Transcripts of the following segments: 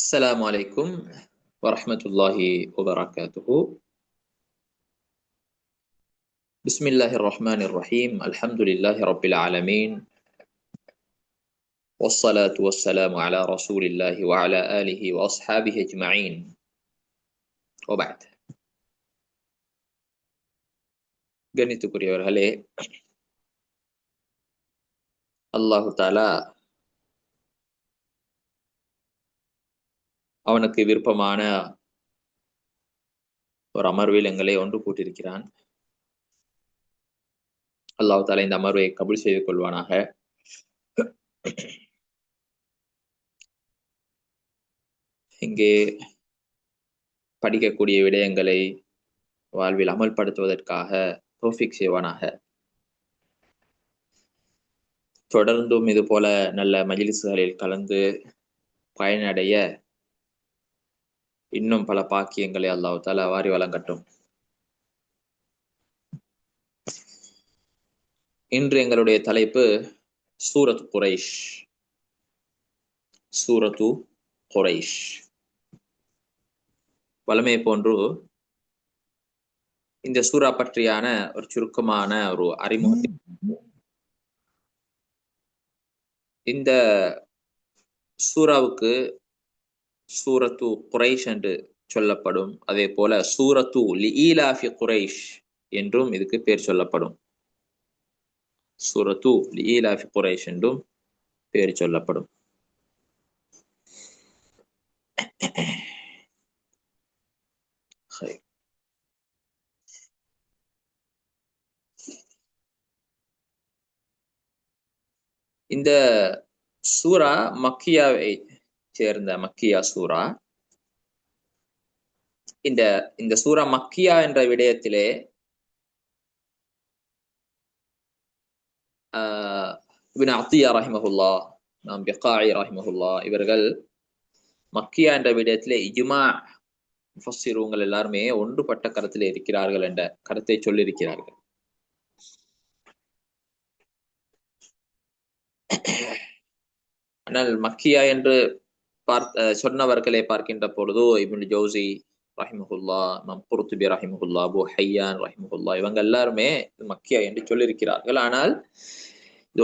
السلام عليكم ورحمة الله وبركاته. بسم الله الرحمن الرحيم. الحمد لله رب العالمين، والصلاة والسلام على رسول الله وعلى آله وأصحابه أجمعين، وبعد. கணித்துக்குரியவர்களே, அல்லாஹு தாலா அவனுக்கு விருப்பமான ஒரு அமர்வில் எங்களை ஒன்று கூட்டியிருக்கிறான். அல்லாஹு தாலா இந்த அமர்வை கபூல் செய்து கொள்வானாக. இங்கே படிக்கக்கூடிய விடயங்களை வாழ்வில் அமல்படுத்துவதற்காக தௌஃபீக் செய்வானாக. தொடர்ந்தும் இது போல நல்ல மஜ்லிஸ்களில் கலந்து பயனடைய இன்னும் பல பாக்கியங்களை அல்லாஹ் தஆலா வாரி வழங்கட்டும். இன்று எங்களுடைய தலைப்பு சூரத்து குரைஷ். சூரத்து குரைஷ். வழமை போன்று இந்த சூரா பற்றியான ஒரு சுருக்கமான ஒரு அறிமுகத்தை இந்த சூராவுக்கு சூரத்து குரைஷ் என்று சொல்லப்படும். அதே போல சூரத்து லிஈலாஃபி குரைஷ் என்றும் இதுக்கு பேர் சொல்லப்படும். சூரத்து லிஈலாஃபி குரைஷ் என்றும் பேர் சொல்லப்படும். இந்த சூரா மக்கியாவை சேர்ந்த மக்கியா சூரா. இந்த சூரா மக்கியா என்ற விடயத்திலே இப்னு அத்தியா ரஹிமஹுல்லா, இமாம் பிகாஇ ரஹிமஹுல்லா இவர்கள் மக்கியா என்ற விடயத்திலே இஜ்மா முஃபஸ்ஸிரூன்கள் எல்லாருமே ஒன்றுபட்ட கருத்திலே இருக்கிறார்கள் என்ற கருத்தை சொல்லியிருக்கிறார்கள். ஆனால் மக்கியா என்று சொன்னவர்களை பார்க்கின்ற பொழுது இப்னு ஜௌசி ரஹிமஹுல்லா, இமாம் குர்துபி ரஹிமஹுல்லா, அபூ ஹையான் ரஹிமஹுல்லா இவங்க எல்லாருமே மக்கியா என்று சொல்லியிருக்கிறார்கள். ஆனால் இது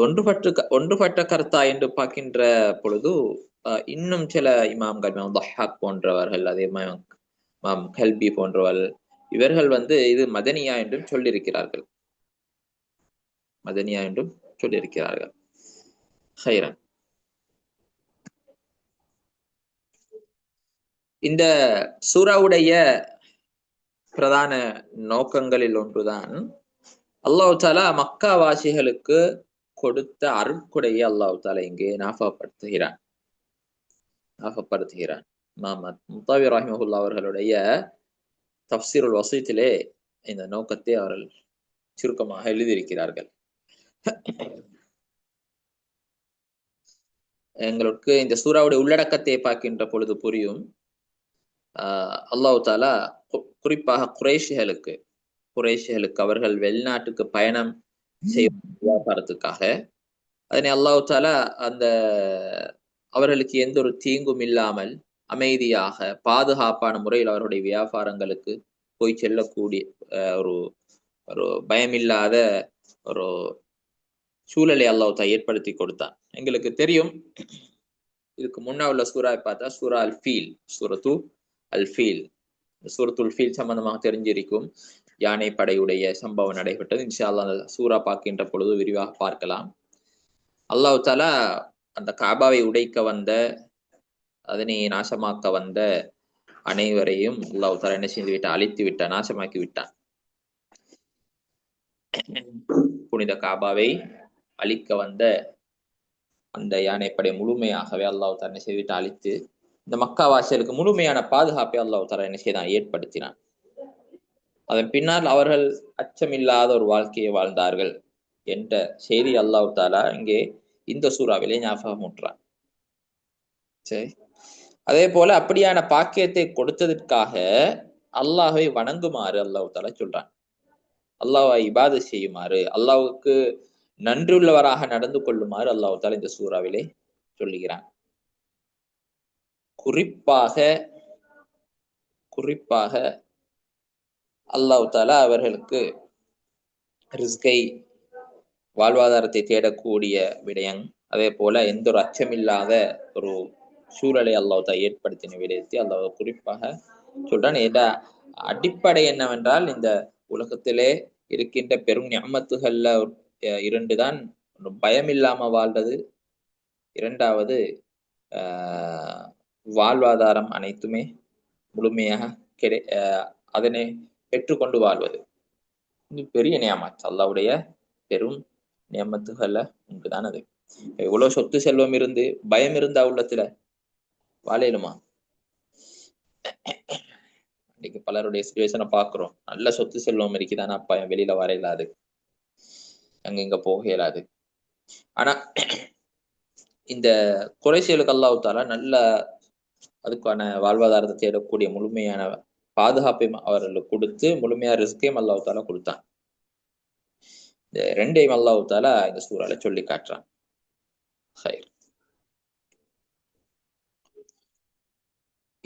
ஒன்றுபட்ட கருத்தா என்று பார்க்கின்ற பொழுது இன்னும் சில இமாம்கள், இமாம் தஹாக் போன்றவர்கள், அதே இமாம் கல்பி போன்றவர்கள் இவர்கள் இது மதனியா என்றும் சொல்லியிருக்கிறார்கள். மதனியா என்றும் சொல்லியிருக்கிறார்கள். ஹைரன். இந்த சூராவுடைய பிரதான நோக்கங்களில் ஒன்றுதான் அல்லாஹ் தஆலா மக்கா வாசிகளுக்கு கொடுத்த அருட்கொடையை அல்லாஹ் தஆலா இங்கே ஞாபகப்படுத்துகிறான். முஹம்மத் முத்தாவி ரஹிமஹுல்லா அவர்களுடைய தஃப்சீருல் வஸீத்திலே இந்த நோக்கத்தை அவர்கள் சுருக்கமாக எழுதியிருக்கிறார்கள். எங்களுக்கு இந்த சூராவுடைய உள்ளடக்கத்தை பார்க்கின்ற பொழுது புரியும். அல்லாஹ் தஆலா குறிப்பாக குறைஷிகளுக்கு அவர்கள் வெளிநாட்டுக்கு பயணம் செய்யும் வியாபாரத்துக்காக அதனை அல்லாஹ் தஆலா அவர்களுக்கு எந்த ஒரு தீங்கும் இல்லாமல் அமைதியாக பாதுகாப்பான முறையில் அவருடைய வியாபாரங்களுக்கு போய் செல்லக்கூடிய ஒரு பயமில்லாத ஒரு சூழலை அல்லாஹ் தஆலா ஏற்படுத்தி கொடுத்தான். எங்களுக்கு தெரியும், இதுக்கு முன்னா உள்ள சூராவை பார்த்தா சூரா அல் ஃபீல், சூரத்து அல் ஃபீல். சூரத்துல் ஃபீல் சம்பந்தமாக தெரிஞ்சிருக்கும். யானை படையுடைய சம்பவம் நடைபெற்றது. இன்ஷா அல்லாஹ் அந்த சூரா பார்க்கின்ற பொழுது விரிவாக பார்க்கலாம். அல்லாஹ் தஆலா அந்த காபாவை உடைக்க வந்த, அதனை நாசமாக்க வந்த அனைவரையும் அல்லாஹ் தஆலா என்ன செய்து விட்டான்? அழித்து விட்டான், நாசமாக்கி விட்டான். புனித காபாவை அழிக்க வந்த அந்த யானைப்படை முழுமையாகவே அல்லாஹ் தஆலா என்ன செய்து விட்டான்? அழித்து இந்த மக்கா வாசிகளுக்கு முழுமையான பாதுகாப்பை அல்லாஹ் தஆலா என்ன செய்தான்? ஏற்படுத்தினான். அதன் பின்னால் அவர்கள் அச்சமில்லாத ஒரு வாழ்க்கையை வாழ்ந்தார்கள் என்ற செய்தி அல்லாஹ் தஆலா இங்கே இந்த சூறாவிலே ஞாபகமூட்டுறான். சரி, அதே போல அப்படியான பாக்கியத்தை கொடுத்ததற்காக அல்லாஹ்வை வணங்குமாறு அல்லாஹ் தஆலா சொல்றான். அல்லாஹ்வை இபாதத் செய்யுமாறு, அல்லாஹ்வுக்கு நன்றியுள்ளவராக நடந்து கொள்ளுமாறு அல்லாஹ் தஆலா இந்த சூறாவிலே சொல்லுகிறான். குறிப்பாக குறிப்பாக அல்லாஹ் தஆலா அவர்களுக்கு ரிஸ்கை வாழ்வாதாரத்தை தேடக்கூடிய விடயம், அதே போல எந்த ஒரு அச்சமில்லாத ஒரு சூழலை அல்லாஹ் தஆலா ஏற்படுத்தின விடயத்தை அல்லாஹ் குறிப்பாக சொல்றான். அடிப்படை என்னவென்றால், இந்த உலகத்திலே இருக்கின்ற பெரும் நிஅமத்துகள்ல இரண்டு தான். பயம் இல்லாம வாழ்றது, இரண்டாவது வாழ்வாதாரம் அனைத்துமே முழுமையாக அதனை பெற்றுக்கொண்டு வாழ்வது. இது பெரிய நியமத், அல்லாஹ்வுடைய பெரும் நியமத்துகள்ல ஒன்றுதான் அது. எவ்வளவு சொத்து செல்வம் இருந்து பயம் இருந்தா உள்ளத்துல வாழையிலுமா? இன்னைக்கு பலருடைய சிச்சுவேஷனை பாக்குறோம். நல்ல சொத்து செல்வம் இருக்குதானா, அப்ப வெளியில வர இயலாது, அங்க இங்க போக இயலாது. ஆனா இந்த குறைசியலுக்கு அல்லாஹ் தஆலா நல்ல அதுக்கான வாழ்வாதாரத்தை தேடக்கூடிய முழுமையான பாதுகாப்பையும் அவர்களுக்கு கொடுத்து, முழுமையா ரிஸ்கையும் அல்லாஹ் தஆலா கொடுத்தான். இந்த ரெண்டையும் அல்லாஹ் தஆலா இந்த சூறால சொல்லி காட்டுறான்.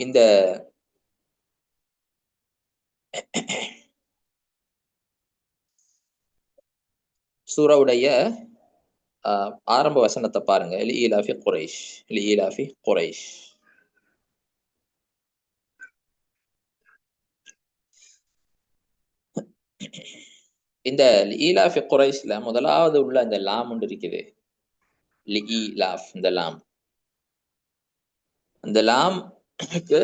இந்த சூறாவுடைய ஆரம்ப வசனத்தை பாருங்க. லீலாஃபி குரைஷ், லீலாஃபி குரைஷ். இந்த லீலாஃபி குரைஷ்ல முதலாவது உள்ள அந்த லாம் ஒன்று இருக்குது. லீலாஃப், இந்த லாம், அந்த லாம்க்கு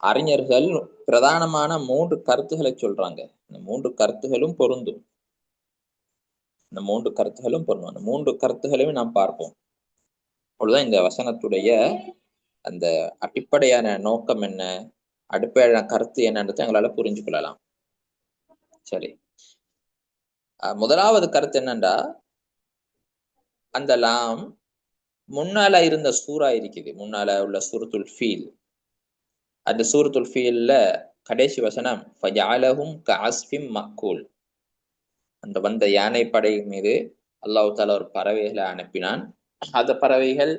அறிஞர்கள் பிரதானமான 3 கருத்துக்களை சொல்றாங்க. இந்த 3 கருத்துகளும் பொருந்தும். இந்த 3 கருத்துகளும் பொருந்தும். அந்த 3 கருத்துகளையும் நாம் பார்ப்போம். அவ்வளவுதான் இந்த வசனத்துடைய அந்த அடிப்படையான நோக்கம் என்ன, அடிப்படையான கருத்து என்னன்றதை எங்களால புரிஞ்சு கொள்ளலாம். சரி, முதலாவது கருத்து என்னண்டா, அந்த லாம் முன்னால இருந்த சூறா இருக்குது, முன்னால உள்ள சூரத்துல் ஃபீல். அந்த சூரத்துல் ஃபீல்ல கடைசி வசனம் ஃபஜஅலஹும் கஅஸ்ஃபிம் மஅகூல். அந்த வந்த யானை படை மீது அல்லாஹ் தஆலா ஒரு பறவைகளை அனுப்பினான். அந்த பறவைகள்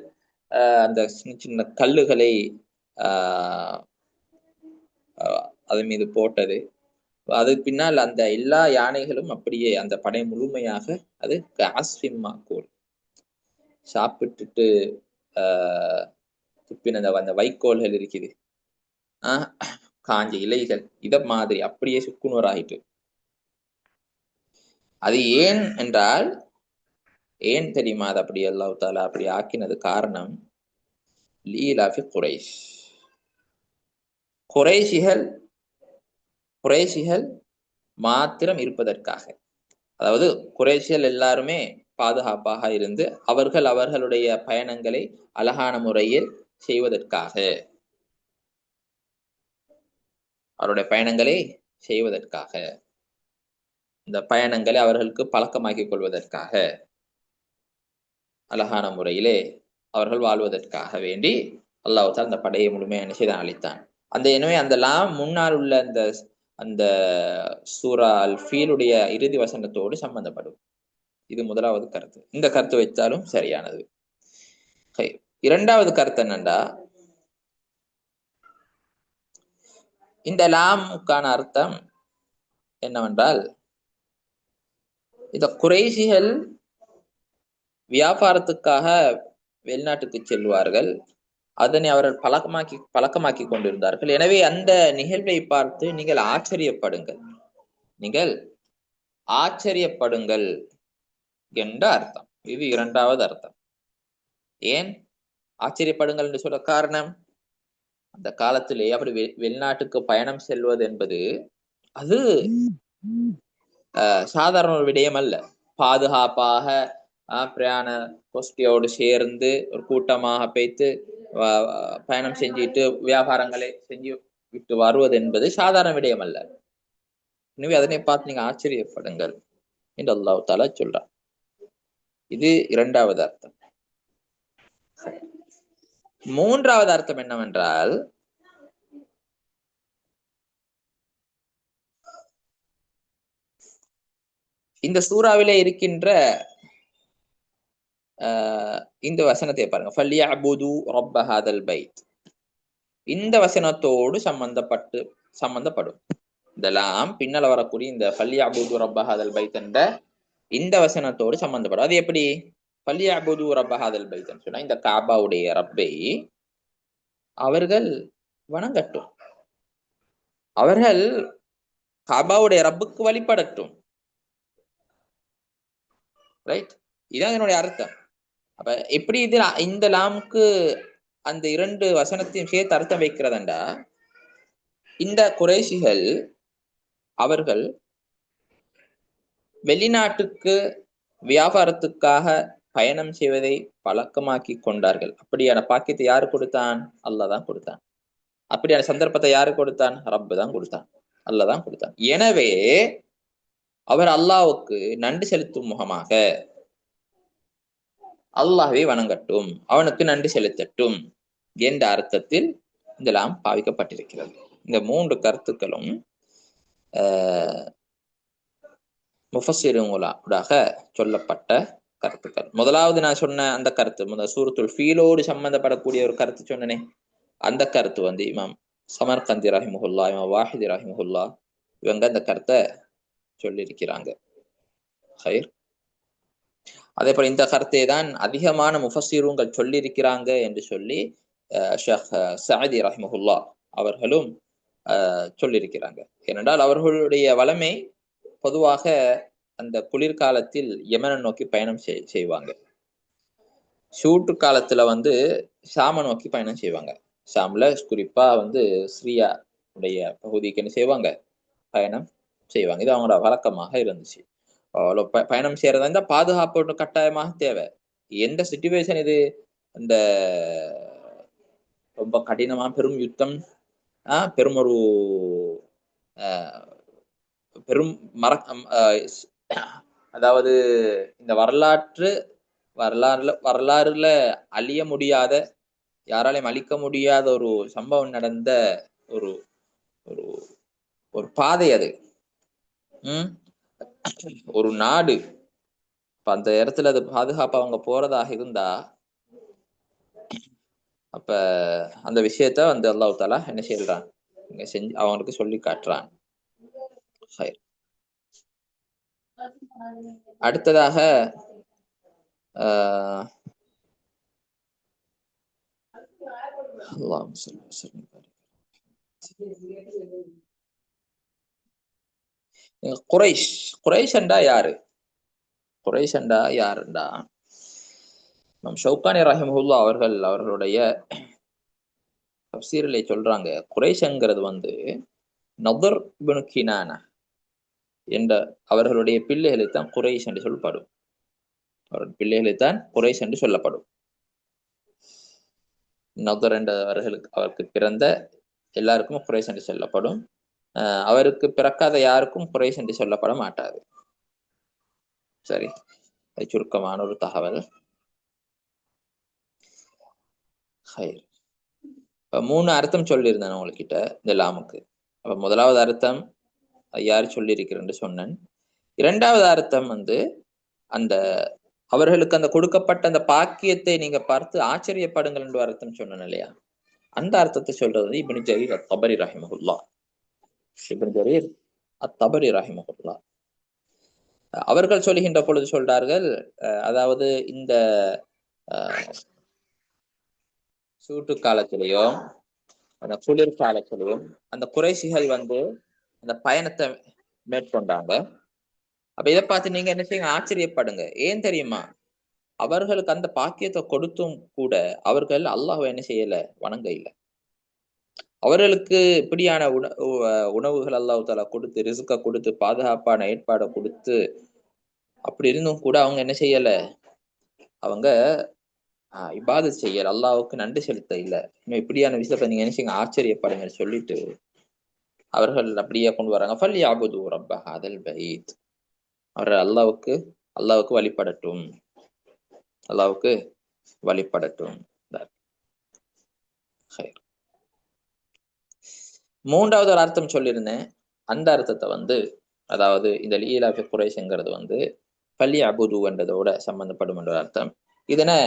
அந்த சின்ன சின்ன கல்லுகளை அது மீது போட்டது. அது பின்னால் அந்த எல்லா யானைகளும் அப்படியே அந்த படை முழுமையாக அது கஅஸ்ஃபிம் மஅகூல், சாப்பிட்டுட்டு துப்பின அந்த வைக்கோல்கள் இருக்குது, காஞ்ச இலைகள், இத மாதிரி அப்படியே சுக்குநூறு ஆயிட்டு. அது ஏன் என்றால், ஏன் தெரியுமா அது அப்படி அல்லாஹ் தஆலா அப்படி ஆக்கினது காரணம்? லீலாஃபி குரைஷ், குறைஷிகள் மாத்திரம் இருப்பதற்காக. அதாவது குறைஷிகள் எல்லாருமே பாதுகாப்பாக இருந்து அவர்களுடைய பயணங்களை அழகான முறையில் செய்வதற்காக, அவருடைய பயணங்களை செய்வதற்காக, இந்த பயணங்களை அவர்களுக்கு பழக்கமாக்கிக் கொள்வதற்காக, அழகான முறையிலே அவர்கள் வாழ்வதற்காக வேண்டி அல்லாஹ் தஆலா அந்த படையை முழுமையாக செய்தான், அளித்தான். எனவே அந்த லாம் முன்னால் உள்ள அந்த சூரா அல் ஃபீலுடைய இறுதி வசனத்தோடு சம்பந்தப்படும். இது முதலாவது கருத்து. இந்த கருத்து வைத்தாலும் சரியானது. இரண்டாவது கருத்து என்னண்டா, இந்த லாமுக்கான அர்த்தம் என்னவென்றால், இந்த குறைஷிகள் வியாபாரத்துக்காக வெளிநாட்டுக்கு செல்வார்கள். அதனை அவர்கள் பழக்கமாக்கி கொண்டிருந்தார்கள். எனவே அந்த நிகழ்வை பார்த்து நீங்கள் ஆச்சரியப்படுங்கள் என்ற அர்த்தம். இது இரண்டாவது அர்த்தம். ஏன் ஆச்சரியப்படுங்கள் என்று சொல்ல காரணம், அந்த காலத்திலே அப்படி வெளிநாட்டுக்கு பயணம் செல்வது என்பது அது சாதாரண ஒரு விடயம் அல்ல. பாதுகாப்பாக பிரயாண கோஷ்டியோடு சேர்ந்து ஒரு கூட்டமாக பேய்த்து பயணம் செஞ்சுட்டு வியாபாரங்களை செஞ்சு விட்டு வருவது என்பது சாதாரண விடயம் அல்ல. எனவே அதனை பார்த்து நீங்க ஆச்சரியப்படுங்கள் என்று அல்லாஹ் தஆலா சொல்றான். இது இரண்டாவது அர்த்தம். மூன்றாவது அர்த்தம் என்னவென்றால், இந்த சூறாவிலே இருக்கின்ற இந்த வசனத்தை பாருங்க, ஃபல்யஅபுது ரப்ப ஹாதல் பைத். இந்த வசனத்தோடு சம்பந்தப்படும். இதெல்லாம் பின்னால வரக்கூடிய இந்த ஃபல்யஅபுது ரப்ப ஹாதல் பைத் என்ற இந்த வசனத்தோடு சம்பந்தப்படும். அது எப்படி? ஃபல்யஅபுது ரப்ப ஹாதல் பைத்னு சொன்னா, இந்த காபாவுடைய ரப்பை அவர்கள் வணங்கட்டும், அவர்கள் காபாவுடைய ரப்புக்கு வழிபடட்டும். ரைட், இதான் என்னுடைய அர்த்தம். அப்ப எப்படி இது இந்த லாமுக்கு அந்த இரண்டு வசனத்தையும் சேர்த்து அர்த்தம் வைக்கிறதண்டா, இந்த குறைஷிகள் அவர்கள் வெளிநாட்டுக்கு வியாபாரத்துக்காக பயணம் செய்வதை பழக்கமாக்கி கொண்டார்கள். அப்படியான பாக்கியத்தை யாரு கொடுத்தான்? அல்லாஹ் தான் கொடுத்தான். அப்படியான சந்தர்ப்பத்தை யாரு கொடுத்தான்? ரப்பு தான் கொடுத்தான், அல்லாஹ் தான் கொடுத்தான். எனவே அவர் அல்லாஹ்வுக்கு நன்றி செலுத்தும் முகமாக அல்லாஹ்வை வணங்கட்டும், அவனுக்கு நன்றி செலுத்தட்டும் என்ற அர்த்தத்தில் இதெல்லாம் பாவிக்கப்பட்டிருக்கிறது. இந்த மூன்று கருத்துக்களும் முஃபஸ்ஸிரூன்களாக சொல்லப்பட்ட கருத்துக்கள். முதலாவது நான் சொன்ன அந்த கருத்து, சூரத்துல் ஃபீலோடு சம்பந்தப்படக்கூடிய ஒரு கருத்து சொன்னனே, அந்த கருத்து வந்து இமாம் சமர்கந்தி ரஹிமஹுல்லா, இமாம் வாஹிதி ரஹிமஹுல்லா இவங்க அந்த கருத்தை சொல்லியிருக்கிறாங்க. அதே போல இந்த கருத்தை தான் அதிகமான முஃபஸ்ஸிரூன்கள் சொல்லியிருக்கிறாங்க என்று சொல்லி ஷேக் சஅதி ரஹிமஹுல்லா அவர்களும் சொல்லியிருக்கிறாங்க. ஏனென்றால் அவர்களுடைய வளமை பொதுவாக அந்த குளிர்காலத்தில் யமனை நோக்கி பயணம் செய்வாங்க. சூட்டு காலத்துல வந்து ஷாம நோக்கி பயணம் செய்வாங்க. ஷாம்ல குறிப்பா வந்து சிரியா உடைய பகுதிக்கு என்ன செய்வாங்க? பயணம் செய்வாங்க. இது அவங்களோட வழக்கமாக இருந்துச்சு. பயணம் செய்யறதா இருந்தா பாதுகாப்பு கட்டாயமாக தேவை. எந்த சிச்சுவேஷன் இது, இந்த ரொம்ப கடினமா பெரும் யுத்தம், பெரும் ஒரு பெரும் அதாவது இந்த வரலாறுல அழிய முடியாத, யாராலையும் அழிக்க முடியாத ஒரு சம்பவம் நடந்த ஒரு ஒரு ஒரு பாதை அது. ஒரு நாடு அந்த இடத்துல அது பாதுகாப்பா அவங்க போறதாக இருந்தா, அப்ப அந்த விஷயத்த வந்து அல்லாஹ் தஆலா என்ன செய்யறான், செஞ்சு அவங்களுக்கு சொல்லி காட்டுறான். அடுத்ததாக குறைஷ் என்றா யாரு? குறைஷ் என்றா யாருண்டா, நம் ஷௌகானி ரஹிமஹுல்லா அவர்களுடைய தஃப்சீரிலே சொல்றாங்க, குறைஷ்ங்கிறது வந்து நதர் இப்னு கினானா என்ற அவர்களுடைய பிள்ளைகளைத்தான் குறைஷ் என்று சொல்லப்படும். அவருடைய பிள்ளைகளைத்தான் குறைஷ் என்று சொல்லப்படும். நதர் அவருக்கு பிறந்த எல்லாருக்கும் குறைஷ் என்று சொல்லப்படும். அவருக்கு பிறக்காத யாருக்கும் குறைஷ் என்று சொல்லப்பட மாட்டாது. சரி, அது சுருக்கமான ஒரு தகவல். மூணு அர்த்தம் சொல்லியிருந்தேன் உங்ககிட்ட இந்த லாமுக்கு. அப்ப முதலாவது அர்த்தம் யார் சொல்லியிருக்கிறேன்னு சொன்னேன். இரண்டாவது அர்த்தம் வந்து அந்த அவர்களுக்கு அந்த கொடுக்கப்பட்ட அந்த பாக்கியத்தை நீங்க பார்த்து ஆச்சரியப்படுங்கள் என்று அர்த்தம் சொன்னேன் இல்லையா? அந்த அர்த்தத்தை சொல்றது இப்னு ஜரீர் அத்-தபரி ரஹிமஹுல்லா. இப்னு ஜரீர் அத்-தபரி ரஹிமஹுல்லா அவர்கள் சொல்லுகின்ற பொழுது சொல்றார்கள், அதாவது இந்த சூட்டு காலத்திலேயும் அந்த குளிர் காலத்திலையும் அந்த குறைஷிகள் வந்து அந்த பயணத்தை மேற்கொண்டாங்க. அப்ப இதை பார்த்து நீங்க என்ன செய்யுங்க, ஆச்சரியப்படுங்க. ஏன் தெரியுமா? அவர்களுக்கு அந்த பாக்கியத்தை கொடுத்தும் கூட அவர்கள் அல்லாஹ்வை என்ன செய்யல, வணங்க இல்லை. அவர்களுக்கு இப்படியான உணவுகள் அல்லாஹ் தஆலா கொடுத்து, ரிஸ்க கொடுத்து, பாதுகாப்பான ஏற்பாடை கொடுத்து, அப்படி இருந்தும் கூட அவங்க என்ன செய்யல, அவங்க இபாதத் செய்யல, அல்லாஹ்வுக்கு நன்றி செலுத்த இல்லை. இன்னும் இப்படியான விஷயத்தை நீங்க என்ன செய்யுங்க, ஆச்சரியப்படுங்க சொல்லிட்டு அவர்கள் அப்படியே கொண்டு வராங்க. ஃபல்யஅபுது ரப்ப ஹாதல் பைத், அவர்கள் அல்லாஹ்வுக்கு வழிபடட்டும், அல்லாஹ்வுக்கு வழிபடட்டும். மூன்றாவது ஒரு அர்த்தம் சொல்லியிருந்தேன். அந்த அர்த்தத்தை வந்து, அதாவது இந்த லீலாஃபி குறைஷ்ங்கிறது வந்து ஃபல்யஅபுது என்றதோட சம்பந்தப்படும் என்ற அர்த்தம். இதனை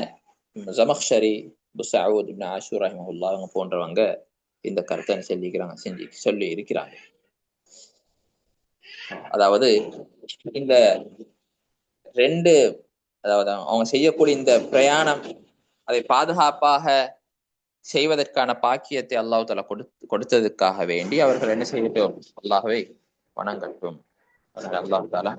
ஜமக்ஷரி, புசஊத் இப்னு ஆஷூர் ரஹிமஹுல்லாஹ் அவங்க போன்றவங்க இந்த கருத்தை சொல்லி இருக்கிறாங்க. அதாவது இந்த ரெண்டு, அதாவது அவங்க செய்யக்கூடிய இந்த பிரயாணம் அதை பாதுகாப்பாக செய்வதற்கான பாக்கியத்தை அல்லாஹ் தஆலா கொடுத்ததுக்காக வேண்டி அவர்கள் என்ன செய்யட்டும், அல்லாஹ்வை வணங்கட்டும். அல்லாஹ் தஆலா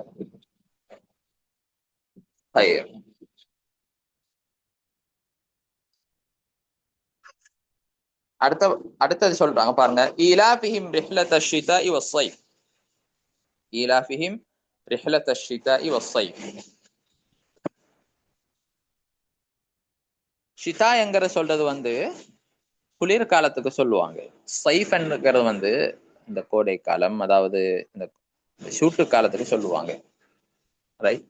அடுத்தது சொல்றாங்க பாருங்க. ஈலாஃபிஹிம் ரிஹ்லத ஷிதாஇ வஸ்ஸைஃப், ஈலாஃபிஹிம் ரிஹ்லத ஷிதாஇ வஸ்ஸைஃப். ஷிதா என்கிற சொல்றது குளிர்காலத்துக்கு சொல்லுவாங்க. சைஃப் என்கிறது இந்த கோடை காலம், அதாவது இந்த சூட்டு காலத்துக்கு சொல்லுவாங்க. ரைட்.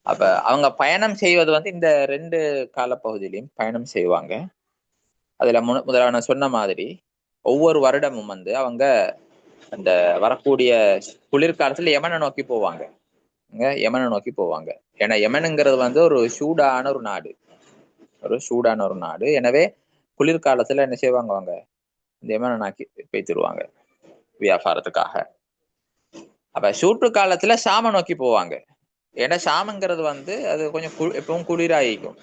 அப்ப அவங்க பயணம் செய்வது இந்த ரெண்டு காலப்பகுதியிலையும் பயணம் செய்வாங்க. அதுல முதல்ல நான் சொன்ன மாதிரி ஒவ்வொரு வருடமும் அவங்க அந்த வரக்கூடிய குளிர்காலத்துல யமனை நோக்கி போவாங்க. யமனை நோக்கி போவாங்க. ஏன்னா யமனுங்கிறது ஒரு சூடான ஒரு நாடு. எனவே குளிர்காலத்துல என்ன செய்வாங்க, அவங்க இந்த யமனை நோக்கி பேத்திருவாங்க வியாபாரத்துக்காக. அப்ப சூட்டு காலத்துல ஷாம நோக்கி போவாங்க. ஏன்னா ஷாமுங்கிறது அது கொஞ்சம் எப்பவும் குளிராயிக்கும்.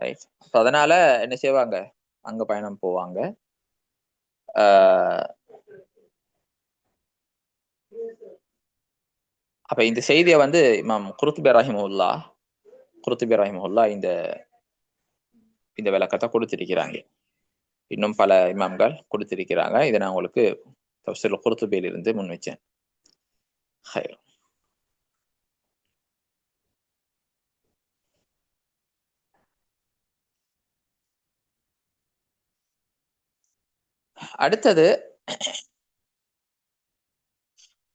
ரைட். அதனால என்ன செய்வாங்க, அங்க பயணம் போவாங்க. அப்ப இந்த செய்தியை இமாம் குர்துபி ரஹிமஹுல்லாஹ் இந்த விளக்கத்தை கொடுத்திருக்கிறாங்க. இன்னும் பல இமாம்கள் கொடுத்திருக்கிறாங்க. இதை நான் உங்களுக்கு தஃசீர் குர்துபியில் இருந்து முன் வச்சேன். அடுத்தது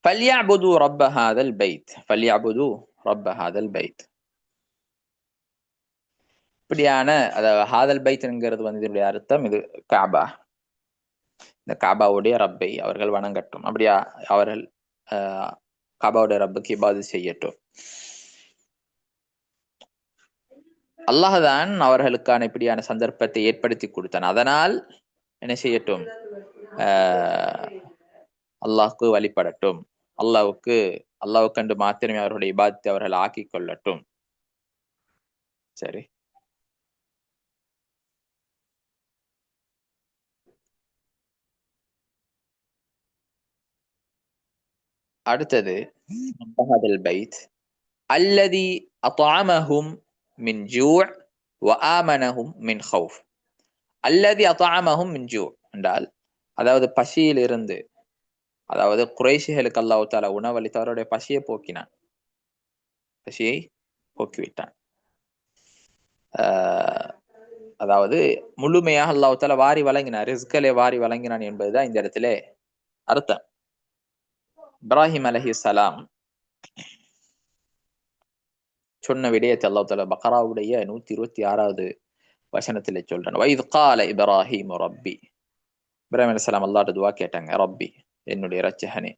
فَلْيَعْبُدُوا رَبَّ هَذَا الْبَيْتِ فَلْيَعْبُدُوا رَبَّ هَذَا الْبَيْتِ. இப்படியான ஹாதல் பைத்ங்கிறது இதனுடைய அர்த்தம், இது காபா. இந்த காபாவுடைய ரப்பை அவர்கள் வணங்கட்டும். அப்படியா, அவர்கள் காபாவுடைய ரப்புக்கு இபாதத் செய்யட்டும். அல்லாஹ் தான் அவர்களுக்கான இப்படியான சந்தர்ப்பத்தை ஏற்படுத்தி கொடுத்தான். அதனால் என்ன செய்யட்டும், அல்லாஹ்க்கு வழிபடட்டும். அல்லாஹ்வுக்கென்று மாத்திரமே அவர்களுடைய இபாதத்தை அவர்கள் ஆக்கிக் கொள்ளட்டும். சரி. அடுத்தது ஹாதல் பைத் அல்லதி அத்அமஹும் மின் ஜூ' வ ஆமனஹும் மின் ஹவுஃப். அல்லதி அத்அமஹும் மின் ஜூ' என்றால், அதாவது பசியிலிருந்து, அதாவது குறைஷிகளுக்கு அல்லாஹ் தஆலா உணவளித்து அவருடைய பசியை போக்கிவிட்டான். அதாவது முழுமையாக அல்லாஹ் தஆலா வாரி வழங்கினான், ரிஸ்களை வாரி வழங்கினான் என்பதுதான் இந்த இடத்துல அர்த்தம். இப்ராஹிம் அலைஹிஸ்ஸலாம் சொன்ன விடயத்தை அல்லாஹ் தஆலா பக்ராவுடைய 126வது வசனத்திலே சொல்றான். வைத் கால இப்ராஹிம் ரப்பி, இப்ராஹிம் அலைஹிஸ்ஸலாம் அல்லாஹ்ட்ட துஆ கேட்டாங்க, ரப்பி என்னுடைய இரட்சகனே,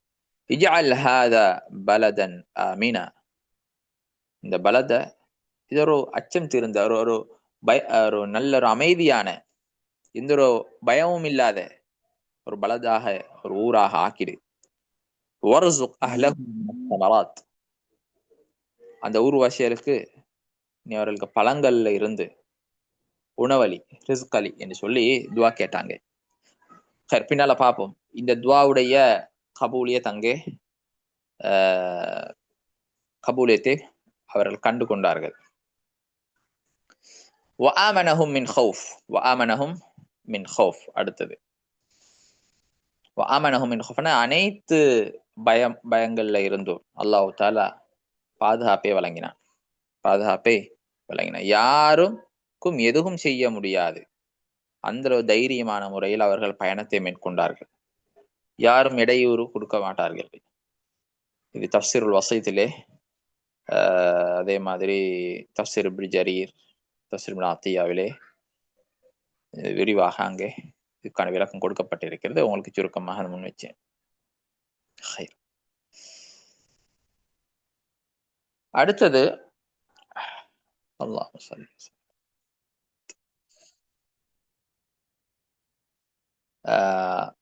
இஜ்அல் ஹாதா பலதன் ஆமினா, இந்த பலத இது ஒரு அச்சம் தீர்ந்த ஒரு நல்ல ஒரு அமைதியான, எந்த ஒரு பயமும் இல்லாத ஒரு பலதாக, ஒரு ஊராக ஆக்கிடு. வர்ஸுக் அஹ்லஹு மினஸ் ஸமராத், அந்த ஊர்வாசியருக்கு நீ அவர்களுக்கு பழங்கள்ல இருந்து உணவளி, ரிஸ்களி என்று சொல்லி துவா கேட்டாங்க. பின்னால பார்ப்போம் இந்த துவாவுடைய கபூலியத்தை அவர்கள் கண்டு கொண்டார்கள். வஆமனஹும் மின் ஹவுஃப், வஆமனஹும் மின் ஹவுஃப். அடுத்தது வஆமனஹும் மின் ஹவுஃப்னா அனைத்து பயங்கள்ல இருந்தும் அல்லாஹ் தஆலா பாதுகாப்பை வழங்கினான். யாருக்கும் எதுவும் செய்ய முடியாது அந்த தைரியமான முறையில் அவர்கள் பயணத்தை மேற்கொண்டார்கள். யாரும் இடையூறு கொடுக்க மாட்டார்கள். இது தஃசீருல் வஸீத்திலே, அதே மாதிரி தஃசீர் இப்னு ஜரீர், தஃசீர் இப்னு அத்தியாவிலே விரிவாக அங்கே இதுக்கான விளக்கம் கொடுக்கப்பட்டிருக்கிறது. உங்களுக்கு சுருக்கமாக முன் வச்சேன். அடுத்தது அல்லாஹ் ஸல்லி.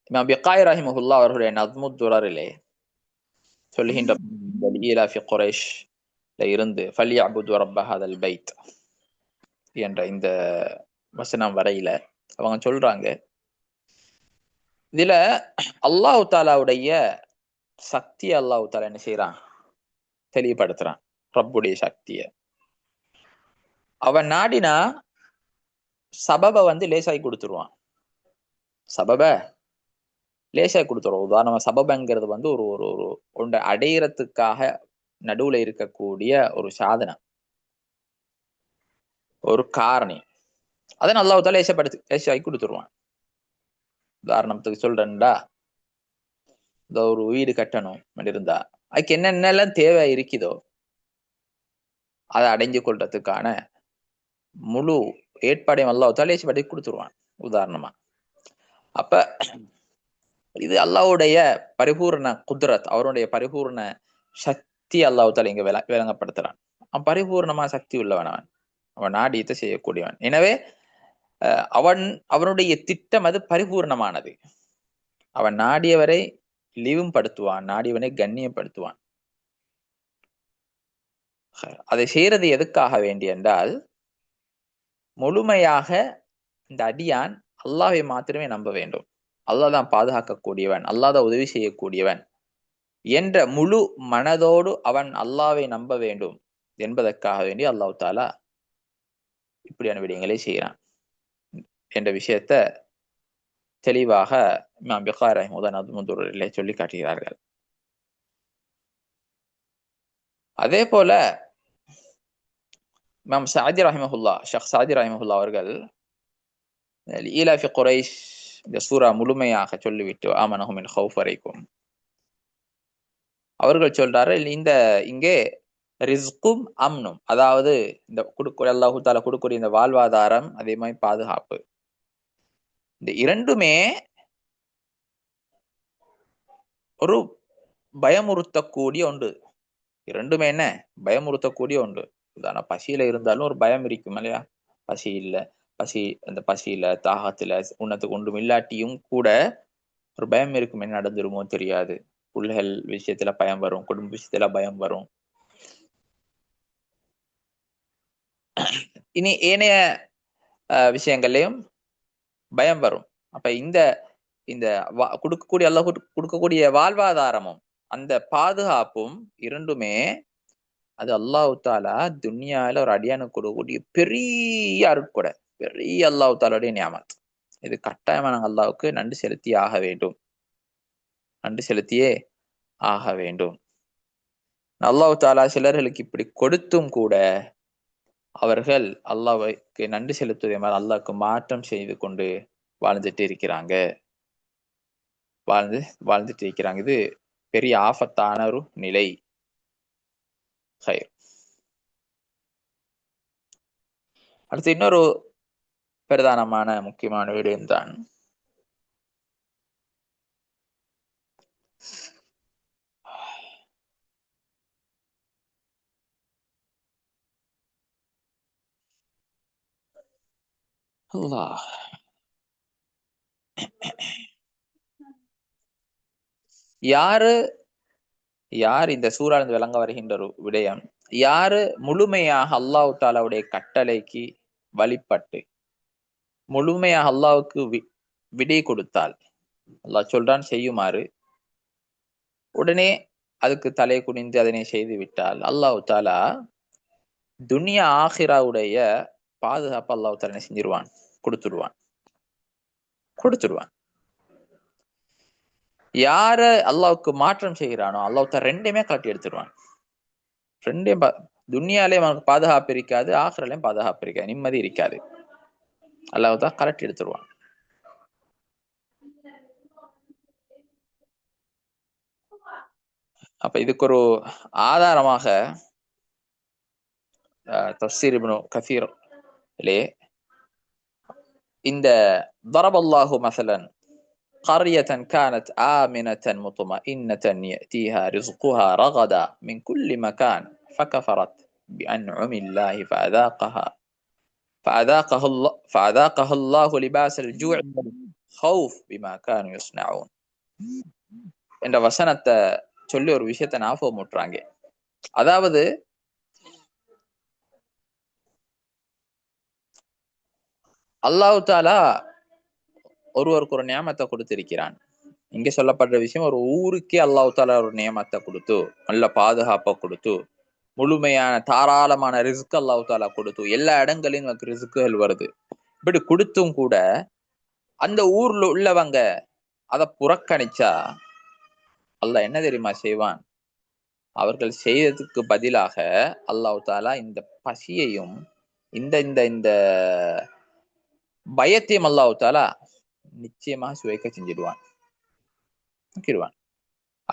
இமாம் பிகாய் ரஹிமஹுல்லாஹ் அவர்களுடைய நத்முத் துரரிலே சொல்லுகின்ற ஈலாஃபி குரைஷ்ல இருந்து ஃபல்யஅபுது ரப்ப ஹாதல் பைத் என்ற இந்த வசனம் வரையில அவங்க சொல்றாங்க, இதுல அல்லாஹ் தாலாவுடைய சக்தி அல்லாஹ் தாலா என்ன செய்யறான், தெளிவுபடுத்துறான். ரப்புடைய சக்திய அவன் நாடினா சபப லேசாய் கொடுத்துருவான். சபப லேசாய் கொடுத்துருவோம். உதாரணமா சபபங்கிறது ஒரு ஒரு ஒரு ஒன்றை அடையிறதுக்காக நடுவுல இருக்கக்கூடிய ஒரு சாதனம், ஒரு காரணி. அதை அல்லாஹ் தாலா லேசாய் கொடுத்துருவான். உதாரணத்துக்கு சொல்றேன்டா, இந்த ஒரு வீடு கட்டணும் இருந்தா அதுக்கு என்னென்னலாம் தேவை இருக்குதோ அதை அடைஞ்சு கொள்றதுக்கான முழு ஏற்பாடையும் அல்லாஹ் தாலா லேசாய் கொடுத்துருவான். உதாரணமா அப்ப இது அல்லாஹ்வுடைய பரிபூர்ண குத்ரத், அவருடைய பரிபூர்ண சக்தி அல்லாஹ் தாலா இங்க விளங்கப்படுத்துறான். அவன் பரிபூர்ணமா சக்தி உள்ளவன், அவன் நாடியத்தை செய்யக்கூடியவன். எனவே அவனுடைய திட்டம் அது பரிபூர்ணமானது. அவன் நாடியவரை லீவும் படுத்துவான், நாடியவனை கண்ணியப்படுத்துவான். அதை செய்யறது எதுக்காக வேண்டி என்றால், முழுமையாக இந்த அடியான் அல்லாஹ்வை மாத்திரமே நம்ப வேண்டும். அல்லாஹ் தான் பாதுகாக்கக்கூடியவன், அல்லாஹ் தான் உதவி செய்யக்கூடியவன் என்ற முழு மனதோடு அவன் அல்லாஹ்வை நம்ப வேண்டும் என்பதற்காக வேண்டி அல்லாஹ் தாலா இப்படியான விடயங்களை செய்கிறான் என்ற விஷயத்த தெளிவாக இமாம் பிகாய் ரஹிமஹுல்லாஹ் சொல்லி காட்டுகிறார்கள். அதே போல இமாம் சாதி ரஹிமஹுல்லாஹ், ஷேக் சாதி ரஹிமஹுல்லாஹ் அவர்கள் ஈலாஃபி குரைஷ் இந்த சூரா முழுமையாக சொல்லிவிட்டு ஆமனஹும் மின் ஹவுஃப் வரைக்கும் அவர்கள் சொல்றாரு, இந்த இங்கே ரிஸ்கும் அம்னும், அதாவது இந்த அல்லாஹ் தஆலா கொடுக்கக்கூடிய இந்த வாழ்வாதாரம், அதே மாதிரி பாதுகாப்பு, இந்த இரண்டுமே ஒரு பயமுறுத்தக்கூடிய ஒன்று. இரண்டுமே என்ன, பயமுறுத்தக்கூடிய ஒன்று. உதாரணம், பசியில இருந்தாலும் ஒரு பயம் இருக்கும் இல்லையா? பசி இல்ல, அந்த பசியில தாகத்துல உண்ணத்துக்கு ஒன்றும் இல்லாட்டியும் கூட ஒரு பயம் இருக்கும், என்ன நடந்துருமோ தெரியாது. பிள்ளைகள் விஷயத்துல பயம் வரும், குடும்ப விஷயத்துல பயம் வரும். இனி ஏனைய விஷயங்கள்லயும் பயம் வரும். அப்ப இந்த இந்த கொடுக்கக்கூடிய அல்லாஹ் கொடுக்கக்கூடிய வாழ்வாதாரமும் அந்த பாதுகாப்பும் இரண்டுமே அது அல்லாஹ் தாலா துன்யால ஒரு அடியானுக்கு கொடுக்கக்கூடிய பெரிய அருட்கொடை, பெரிய அல்லாஹ் தாலாவுடைய நியாமத். இது கட்டாயமா நாங்கள் அல்லாஹ்வுக்கு நன்றி செலுத்தியே ஆக வேண்டும், நன்றி செலுத்தியே ஆக வேண்டும். அல்லாஹ் தாலா சிலர்களுக்கு இப்படி கொடுத்தும் கூட அவர்கள் அல்லாஹ்வுக்கு நன்றி செலுத்துவதை மாதிரி அல்லாஹ்வுக்கு மாற்றம் செய்து கொண்டு வாழ்ந்துட்டு இருக்கிறாங்க. இது பெரிய ஆபத்தான ஒரு நிலை. அடுத்து இன்னொரு பிரதானமான முக்கியமான விடயம் தான் அல்லாஹ் யார் இந்த சூறாவிலிருந்து விளங்க வருகின்ற ஒரு விடயம், யாரு முழுமையாக அல்லாஹ் தாலாவுடைய கட்டளைக்கு வழிபட்டு முழுமையாக அல்லாஹ்வுக்கு விடை கொடுத்தால், அல்லாஹ் சொல்றான் செய்யுமாறு, உடனே அதுக்கு தலை குனிந்து அதனை செய்து விட்டால் அல்லாஹ் தாலா துன்யா ஆகிராவுடைய பாதுகாப்பு அல்லாஹ் தாலா செஞ்சிருவான், கொடுத்துடுவான். யார அல்லாஹ்வுக்கு மாற்றம் செய்கிறானோ அல்லாஹ் தாலா ரெண்டையுமே கலட்டி எடுத்துருவான். ரெண்டையும் துன்யாலே அவனுக்கு பாதுகாப்பு இருக்காது, ஆகிராலையும் பாதுகாப்பு இருக்காது, நிம்மதி இருக்காது. அல்லாஹ் தாலா கலட்டி எடுத்துருவான். அப்ப இதுக்கு ஒரு ஆதாரமாக தஃப்சீர் இப்னு கஸீர் இந்த ضربallahu مثلا قرية كانت آمنة مطمئنة يأتيها رزقها رغدا من كل مكان فكفرت بأنعم الله فأذاقها الله لباس الجوع والخوف بما كانوا يصنعون என்ற வசனத்தை சொல்லி ஒரு விஷயத்தை ஞாபகம் முட்டுறாங்க. அதாவது அல்லாஹ் தாலா ஒருவருக்கு ஒரு நியமத்தை கொடுத்திருக்கிறான். இங்க சொல்லப்படுற விஷயம், ஒரு ஊருக்கே அல்லாஹ் தாலா ஒரு நியமத்தை கொடுத்து, நல்ல பாதுகாப்பை கொடுத்து, முழுமையான தாராளமான ரிஸ்க் அல்லாஹ் தாலா கொடுத்து, எல்லா இடங்களையும் நமக்கு ரிஸ்க்குகள் வருது. இப்படி கொடுத்தும் கூட அந்த ஊர்ல உள்ளவங்க அதை புறக்கணிச்சா அல்லாஹ் என்ன தெரியுமா செய்வான்? அவர்கள் செய்யறதுக்கு பதிலாக அல்லாஹ் தாலா இந்த பசியையும் இந்த இந்த இந்த பயத்தையும் அல்லாஹ் தாலா நிச்சயமா சுவைக்க செஞ்சிடுவான்.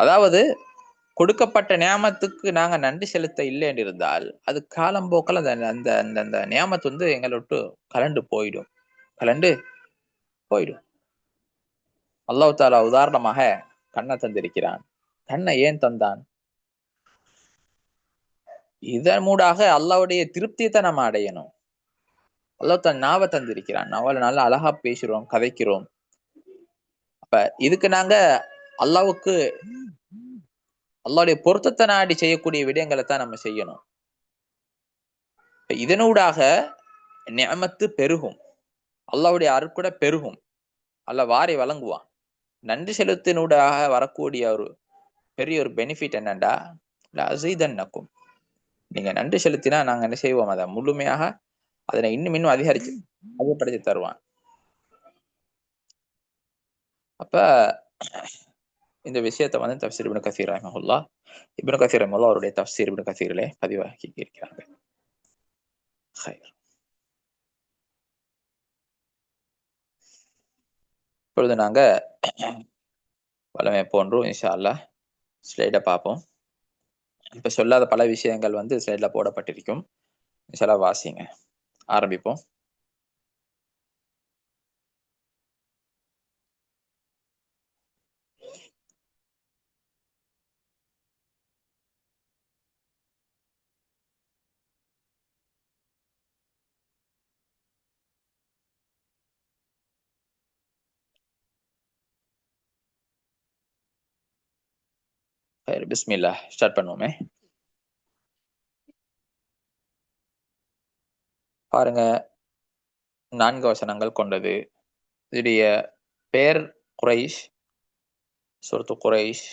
அதாவது கொடுக்கப்பட்ட நியாமத்துக்கு நாங்க நன்றி செலுத்த இல்லை என்று இருந்தால் அது காலம் போக்கில் அந்த அந்த அந்த அந்த நியாமத்து வந்து எங்களை விட்டு கலண்டு போயிடும். அல்லாஹ் தாலா உதாரணமாக கண்ணை தந்திருக்கிறான். கண்ணை ஏன் தந்தான்? இதன் மூடாக அல்லாவுடைய திருப்தியை தான் நம்ம அடையணும். அல்லாஹ் தான் நாவை தந்திருக்கிறான். நாவல நல்லா அழகா பேசுறோம், கதைக்கிறோம். அப்ப இதுக்கு நாங்க அல்லாவுக்கு அல்லாவுடைய பொருத்தத்தை நாடி செய்யக்கூடிய விடயங்களை தான் நம்ம செய்யணும். இதனூடாக நியமத்து பெருகும், அல்லாவுடைய அருட்கூட பெருகும், அல்லாஹ் வாரி வழங்குவான். நன்றி செலுத்தினூடாக வரக்கூடிய ஒரு பெரிய ஒரு பெனிஃபிட் என்னண்டா, அஸீதன்னக்கும், நீங்க நன்றி செலுத்தினா நாங்க என்ன செய்வோம், அதை முழுமையாக அதனை இன்னும் அதிகப்படுத்தி தருவான். அப்ப இந்த விஷயத்தை வந்து தஃப்சீர் இப்னு கஸீர் ரஹ்மஹுல்லாஹ் அவருடைய தஃப்சீர் இப்னு கஸீரிலே பதிவாக்கி இருக்கிறாங்க. இப்பொழுது நாங்க வளமை போன்று இன்ஷா அல்லாஹ் ஸ்லைட பார்ப்போம். இப்ப சொல்லாத பல விஷயங்கள் வந்து ஸ்லைட்ல போடப்பட்டிருக்கும். இன்ஷா அல்லாஹ் வாசிங்க. ஆரம்பிப்போம். பிஸ்மில்லாஹ் ஸ்டார்ட் பண்ணுவோமே. பாருங்க, 4 வசனங்கள் கொண்டது. இதனுடைய பேர் குரைஷ், சூரத்து குரைஷ்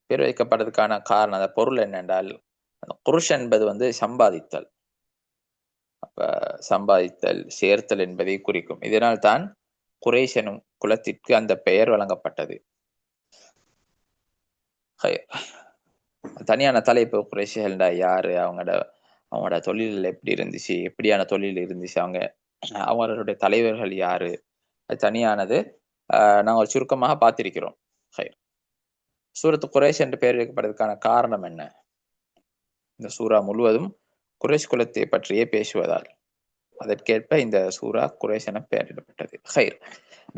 பேர் வைக்கப்படுறதுக்கான காரணம், அந்த பொருள் என்னென்றால், குருஷ் என்பது வந்து சம்பாதித்தல். அப்ப சம்பாதித்தல், சேர்த்தல் என்பதை குறிக்கும். இதனால் தான் குரைஷ் எனும் குலத்திற்கு அந்த பெயர் வழங்கப்பட்டது. தனியான தலைப்பு, குறைஷிகள்டா யாரு, அவங்களோட தொழில் எப்படி இருந்துச்சு, எப்படியான தொழில் இருந்துச்சு, அவங்களுடைய தலைவர்கள் யாரு, அது தனியானது. நாங்கள் ஒரு சுருக்கமாக பார்த்திருக்கிறோம். சூரத்து குறைஷ் என்று பெயர் வைக்கப்படுவதற்கான காரணம் என்ன? இந்த சூரா முழுவதும் குறைஷ் குலத்தை பற்றியே பேசுவதால் அதற்கேற்ப இந்த சூரா குறைஷ் என பெயரிடப்பட்டது.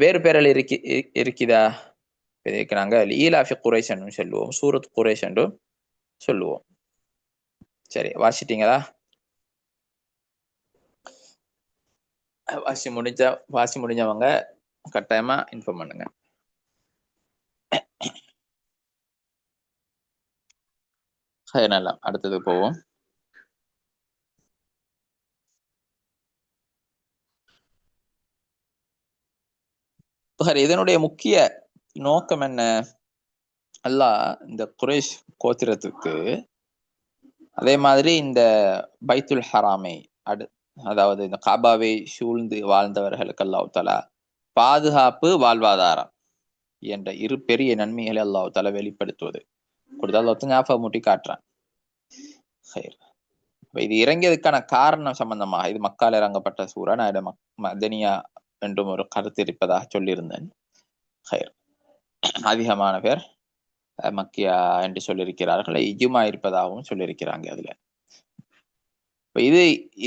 வேறு பேரில் இருக்குதா? இதுக்கு நாங்கள் ஈலாஃபி குறைஷ் என்றும் சொல்லுவோம், சூரத் குறைஷ் என்றும் சொல்லுவோம். சரி, வாசிட்டீங்களா? வாசி முடிஞ்சவங்க கட்டாயமா இன்ஃபார்ம் பண்ணுங்க. நல்லா, அடுத்தது போவோம். இதனுடைய முக்கிய நோக்கம் என்ன? அல்லாஹ் இந்த குறைஷ் கோத்திரத்துக்கு, அதே மாதிரி இந்த பைத்துல் ஹராமை அதாவது இந்த காபாவை சூழ்ந்து வாழ்ந்தவர்களுக்கு அல்லாஹ் தஆலா பாதுகாப்பு, வாழ்வாதாரம் என்ற இரு பெரிய நன்மைகளை அல்லாஹ் தஆலா வெளிப்படுத்துவது கொடுத்து ஞாபகம் மூட்டி காட்டுறான். இது இறங்கியதுக்கான காரணம் சம்பந்தமாக, இது மக்கால் இறங்கப்பட்ட சூரா, நான் மதனியா என்றும் ஒரு கருத்து இருப்பதாக சொல்லியிருந்தேன். அதிகமான பேர் மக்கியா என்று சொல்லியிருக்கிறார்கள், இஜுமா இருப்பதாகவும் சொல்லியிருக்கிறாங்க. அதுல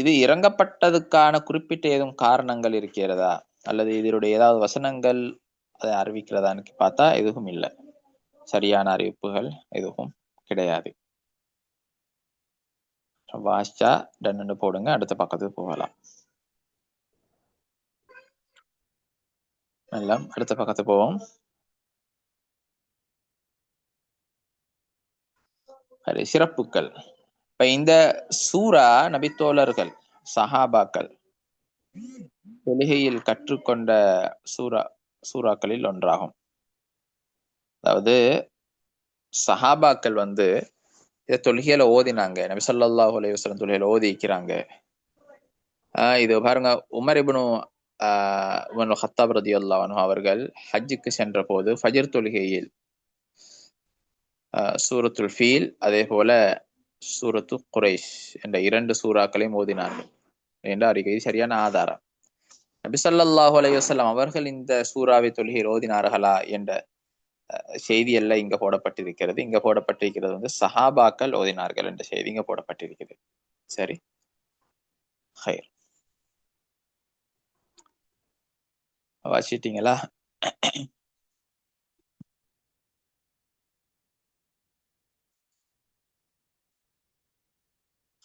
இது இறங்கப்பட்டதுக்கான குறிப்பிட்ட ஏதும் காரணங்கள் இருக்கிறதா, அல்லது இதனுடைய ஏதாவது வசனங்கள் அதை அறிவிக்கிறதான்னு பார்த்தா எதுவும் இல்லை. சரியான அறிவிப்புகள் எதுவும் கிடையாது. வாசிச்சா டன்னு போடுங்க, அடுத்த பக்கத்துக்கு போகலாம். நல்லா அடுத்த பக்கத்துக்கு போவோம். சிறப்புகள். இப்ப இந்த சூரா நபித்தோழர்கள் சஹாபாக்கள் தொழுகையில் கற்றுக்கொண்ட சூறாக்களில் ஒன்றாகும். அதாவது சஹாபாக்கள் இதை தொழுகையில ஓதினாங்க. நபி ஸல்லல்லாஹு அலைஹி வஸல்லம் தொழுகையில ஓதி இருக்கிறாங்க. இது பாருங்க, உமர் இப்னு ஹத்தாப் ரலியல்லாஹு அன்ஹு அவர்கள் ஹஜ்ஜுக்கு சென்ற போது ஃபஜ்ர் தொழுகையில் சூரத்துல் ஃபீல் அதே போல சூரத்து குரைஷ் என்ற 2 சூறாக்களையும் ஓதினார்கள் என்ற அறிக்கை சரியான ஆதாரம். நபி ஸல்லல்லாஹு அலைஹி வஸல்லம் அவர்கள் இந்த சூறாவை தொழுகையில் ஓதினார்களா என்ற செய்தி எல்லாம் இங்க போடப்பட்டிருக்கிறது. இங்க போடப்பட்டிருக்கிறது சஹாபாக்கள் ஓதினார்கள் என்ற செய்தி இங்க போடப்பட்டிருக்கிறது. சரி, ஹைர். வாசிட்டீங்களா?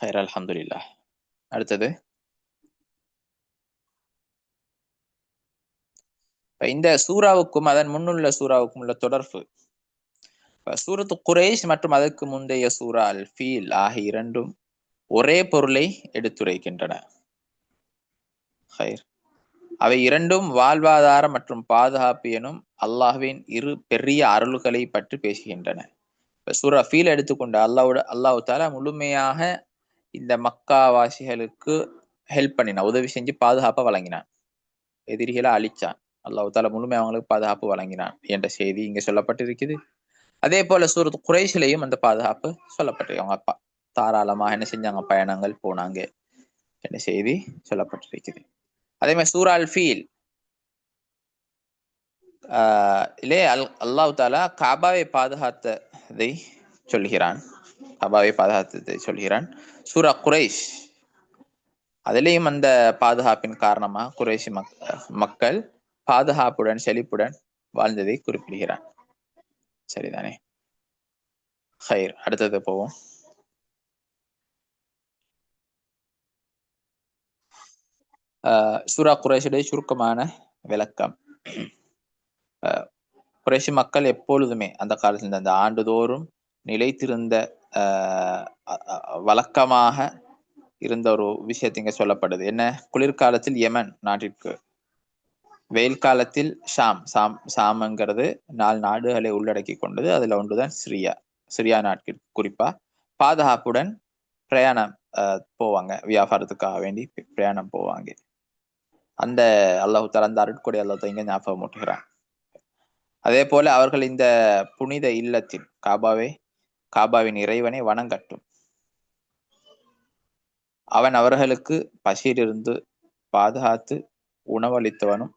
ஹைர், அல்ஹம்துலில்லாஹ். அடுத்தது, இந்த சூறாவுக்கும் அதன் முன்னுள்ள சூறாவுக்கும் உள்ள தொடர்பு. சூரத்து குரைஷ் மற்றும் அதற்கு முந்தைய சூரா அல் ஃபீல் ஆகிய இரண்டும் ஒரே பொருளை எடுத்துரைக்கின்றன. ஹைர். அவை இரண்டும் வாழ்வாதாரம் மற்றும் பாதுகாப்பு எனும் அல்லாஹ்வின் இரு பெரிய அருள்களை பற்றி பேசுகின்றன. சூரா ஃபீல் எடுத்துக்கொண்ட அல்லாஹ் தாலா முழுமையாக இந்த மக்காவாசிகளுக்கு ஹெல்ப் பண்ணினான், உதவி செஞ்சு பாதுகாப்பை வழங்கினான், எதிரிகளை அழிச்சான். அல்லாஹ் தாலா முழுமையாக அவங்களுக்கு பாதுகாப்பு வழங்கினான் என்ற செய்தி இங்க சொல்லப்பட்டிருக்குது. அதே போல சூரத் குரைஷிலையும் அந்த பாதுகாப்பு சொல்லப்பட்டிருக்கு. அவங்க அப்பா தாராளமாக என்ன செஞ்சாங்க, பயணங்கள் போனாங்க என்ற செய்தி சொல்லப்பட்டிருக்குது. அதே மாதிரி சூரா அல் ஃபீல் அல்லாஹ் தாலா காபாவை பாதுகாத்ததை சொல்கிறான், காபாவை பாதுகாத்ததை சொல்கிறான். சூரா குரைஷ் அதிலேயும் அந்த பாதுகாப்பின் காரணமா குறைஷி மக்கள் பாதுகாப்புடன் செழிப்புடன் வாழ்ந்ததை குறிப்பிடுகிறான். சரிதானே? ஹைர், அடுத்தது போவோம். சூரா குறைஷுடைய சுருக்கமான விளக்கம். குறைஷி மக்கள் எப்பொழுதுமே அந்த காலத்தில் அந்த ஆண்டுதோறும் நிலைத்திருந்த வழக்கமாக இருந்த ஒரு விஷயத்தை இங்க சொல்லப்படுது. என்ன? குளிர்காலத்தில் யமன் நாட்டிற்கு, வெயில் காலத்தில் ஷாம்ங்கிறது 4 நாடுகளை உள்ளடக்கி கொண்டது. அதுல ஒன்றுதான் சிரியா நாட்டிற்கு குறிப்பா பாதுகாப்புடன் பிரயாணம் போவாங்க, வியாபாரத்துக்காக வேண்டி பிரயாணம் போவாங்க. அந்த அல்லாஹ் தஆலா அந்த அருட்கொடை அல்லாஹ் இங்க ஞாபகம் ஊட்டுகிறான். அதே போல அவர்கள் இந்த புனித இல்லத்தில் காபாவின் இறைவனை வணங்கட்டும், அவன் அவர்களுக்கு பசியிலிருந்து பாதுகாத்து உணவளித்தவனும்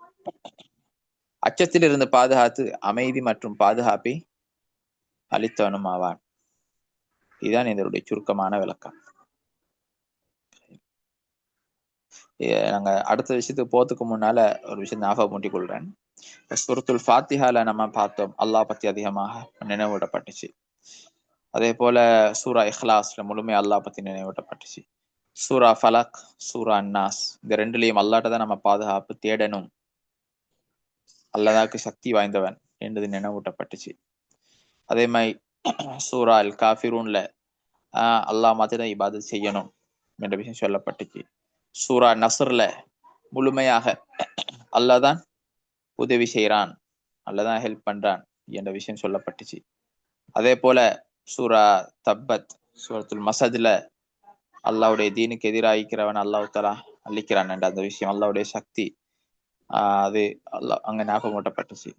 அச்சத்தில் இருந்து பாதுகாத்து அமைதி மற்றும் பாதுகாப்பை அளித்தவனும் ஆவான். இதுதான் இதனுடைய சுருக்கமான விளக்கம். நாங்க அடுத்த விஷயத்துக்கு போறதுக்கு முன்னால ஒரு விஷயம் ஞாபகம் ஊட்டிக் கொள்றேன். சூரத்துல் ஃபாத்திஹால நம்ம பார்த்தோம், அல்லாஹ் பத்தி அதிகமாக நினைவூட்டப்பட்டுச்சு. அதே போல சூரா இஹ்லாஸ்ல முழுமை அல்லாஹ் பத்தி நினைவூட்டப்பட்டுச்சு. சூரா ஃபலக், சூரா அன்னாஸ், இந்த ரெண்டுலயும் அல்லாட்ட தான் நம்ம பாதுகாப்பு தேடணும், அல்லாஹ்க்கு சக்தி வாய்ந்தவன் என்றது நினைவூட்டப்பட்டுச்சு. அதே மாதிரி சூரா அல் காஃபிரூன்ல அல்லாஹ் மாத்திரம் இபாதத் செய்யணும் என்ற விஷயம் சொல்லப்பட்டுச்சு. சூரா நஸ்ர்ல முழுமையாக அல்லாஹ் தான் உதவி செய்யறான், அல்லாஹ் தான் ஹெல்ப் பண்றான் என்ற விஷயம் சொல்லப்பட்டுச்சு. அதே போல சூரா தப்பத், சூரத்துல் மசத்ல அல்லாஹ்வுடைய தீனுக்கு எதிராகிறவன் அல்லாஹ் தஆலா அழிக்கிறான் என்ற அந்த விஷயம், அல்லாஹ்வுடைய சக்தி அது அல்லாஹ் அங்க ஞாபகமூட்டப்பட்டுச்சு.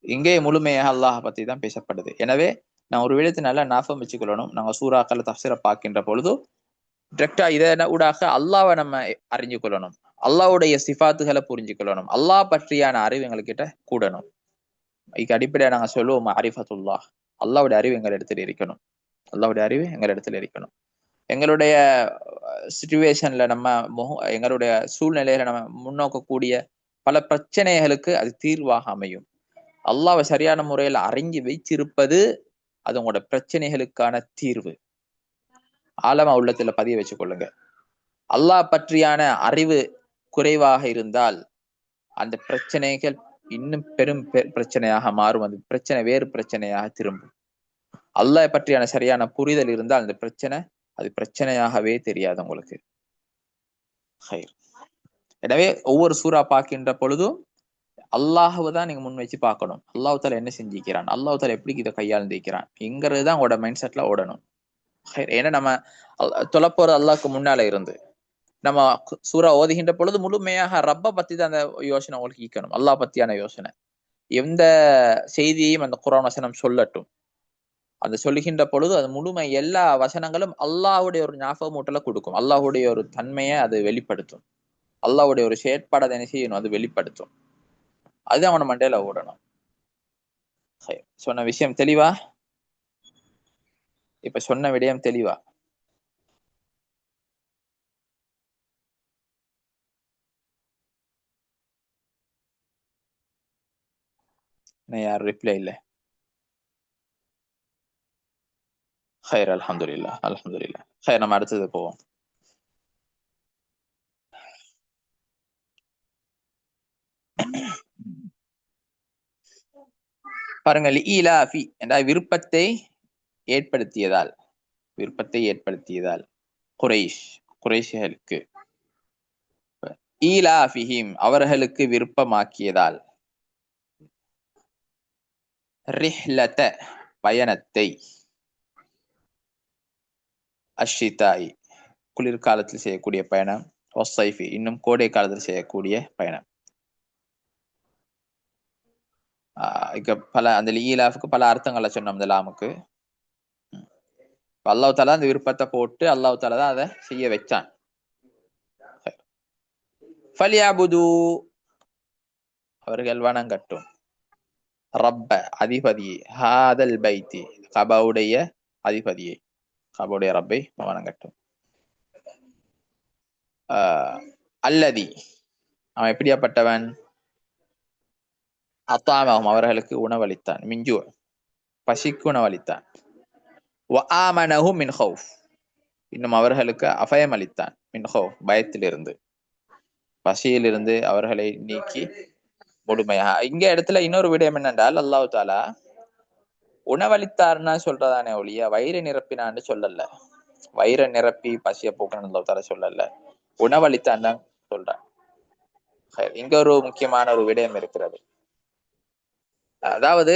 இங்கே முழுமையாக அல்லாஹ் பத்தி தான் பேசப்படுது. எனவே நான் ஒரு விடத்தை நல்லா ஞாபகம் வச்சுக்கொள்ளணும். நாங்க சூறாக்களை தஃசீரை பார்க்கின்ற பொழுது டிரெக்டா இதை ஊடாக அல்லாஹ்வை நம்ம அறிஞ்சு கொள்ளணும், அல்லாஹ்வுடைய சிஃபாத்துகளை புரிஞ்சுக்கொள்ளணும், அல்லாஹ் பற்றியான அறிவு எங்கள்கிட்ட கூடணும். இதுக்கு அடிப்படையா நாங்க சொல்லுவோம் மஅரிஃபத்துல்லாஹ், அல்லாஹ்வுடைய அறிவு எங்கள் இடத்துல இருக்கணும், அல்லாஹ்வுடைய அறிவு எங்கள் இடத்துல இருக்கணும். எங்களுடைய சிச்சுவேஷன்ல நம்ம எங்களுடைய சூழ்நிலையில நம்ம முன்னோக்கக்கூடிய பல பிரச்சனைகளுக்கு அது தீர்வாக அமையும். அல்லாஹ்வை சரியான முறையில் அறிஞ்சு வைச்சிருப்பது அது உங்களோட பிரச்சனைகளுக்கான தீர்வு. ஆழமா உள்ளத்துல பதிய வச்சுக்கொள்ளுங்க. அல்லாஹ் பற்றியான அறிவு குறைவாக இருந்தால் அந்த பிரச்சனைகள் இன்னும் பெரும் பிரச்சனையாக மாறும். அந்த பிரச்சனை வேறு பிரச்சனையாக திரும்பும். அல்லாஹ் பற்றியான சரியான புரிதல் இருந்தால் அந்த பிரச்சனை அது பிரச்சனையாகவே தெரியாது உங்களுக்கு. எனவே ஒவ்வொரு சூறா பார்க்கின்ற பொழுதும் அல்லாஹுவை தான் நீங்க முன் வச்சு பார்க்கணும். அல்லாஹ் தாலா என்ன செஞ்சிக்கிறான், அல்லாஹ் தாலா எப்படி இதை கையாழ்ந்திருக்கிறான் என்கிறது தான் உங்களோட மைண்ட் செட்ல ஓடணும். ஏன்னா நம்ம தொலைப்போற அல்லாஹ்க்கு முன்னால இருந்து நம்ம சூறா ஓதுகின்ற பொழுது முழுமையாக ரப்ப பத்தி தான் அந்த யோசனை உங்களுக்கு ஈக்கணும். அல்லாஹ் பத்தியான யோசனை. எந்த செய்தியையும் அந்த குர்ஆன் வசனம் சொல்லட்டும், அந்த சொல்லுகின்ற பொழுது அது முழுமை எல்லா வசனங்களும் அல்லாஹ்வுடைய ஒரு ஞாபகமூட்டலை கொடுக்கும். அல்லாஹ்வுடைய ஒரு தன்மையை அது வெளிப்படுத்தும். அல்லாஹ்வுடைய ஒரு செயற்பாடு அதை என்ன செய்யணும், அது வெளிப்படுத்தும். அது அவன மண்டையில ஓடணும். சொன்ன விஷயம் தெளிவா? இப்ப சொன்ன விடயம் தெளிவா? யார் ரிப்ளை இல்ல? ஹைர், அல்ஹம்துலில்லாஹ் அல்ஹம்துலில்லாஹ். ஹைர், நம்ம அடுத்தது போவோம். பாருங்கள், ஈலாஃபி என்ற விருப்பத்தை ஏற்படுத்தியதால், விருப்பத்தை ஏற்படுத்தியதால் குறைஷ் குறைஷிகளுக்கு, ஈலாஃபிஹிம் அவர்களுக்கு விருப்பமாக்கியதால், ரிஹ்லத பயணத்தை, அஷ்ஷிதாய் குளிர்காலத்தில் செய்யக்கூடிய பயணம், ஒஸ்ஸைஃபி இன்னும் கோடை காலத்தில் செய்யக்கூடிய பயணம். இங்க பல அந்த ஈலாஃபுக்கு பல அர்த்தங்களை சொன்னோம். அந்த லாமுக்கு அல்லாஹ் தாலா அந்த விருப்பத்தை போட்டு அல்லாஹ் தாலா தான் அதை செய்ய வச்சான். ஃபல்யஅபுது அவர்கள் வணங்கட்டும், ரப்ப அதிபதியை, ஹாதல் பைத்தி கபாவுடைய அதிபதியை, கபாவுடைய ரப்பை வணங்கட்டும். அல்லதி அவன் எப்படியாப்பட்டவன், அத்தாமஹும் அவர்களுக்கு உணவளித்தான், மிஞ்சு பசிக்கு உணவளித்தான், வ ஆமனஹும் மின் ஹவுஃப் இன்னும் அவர்களுக்கு அபயம் அளித்தான், மின் ஹவுஃப் பயத்திலிருந்து, பசியிலிருந்து அவர்களை நீக்கி முழுமையாக. இங்க இடத்துல இன்னொரு விடயம் என்னென்றால், அல்லாஹ் தாலா உணவளித்தார்னா சொல்றதானே ஒழிய வயிறு நிரப்பினான்னு சொல்லல. வயிறை நிரப்பி பசிய போக்கணும் அல்லாஹ் தாலா சொல்லல, உணவளித்தான் தான் சொல்றான். இங்க ஒரு முக்கியமான ஒரு விடயம் இருக்கிறது. அதாவது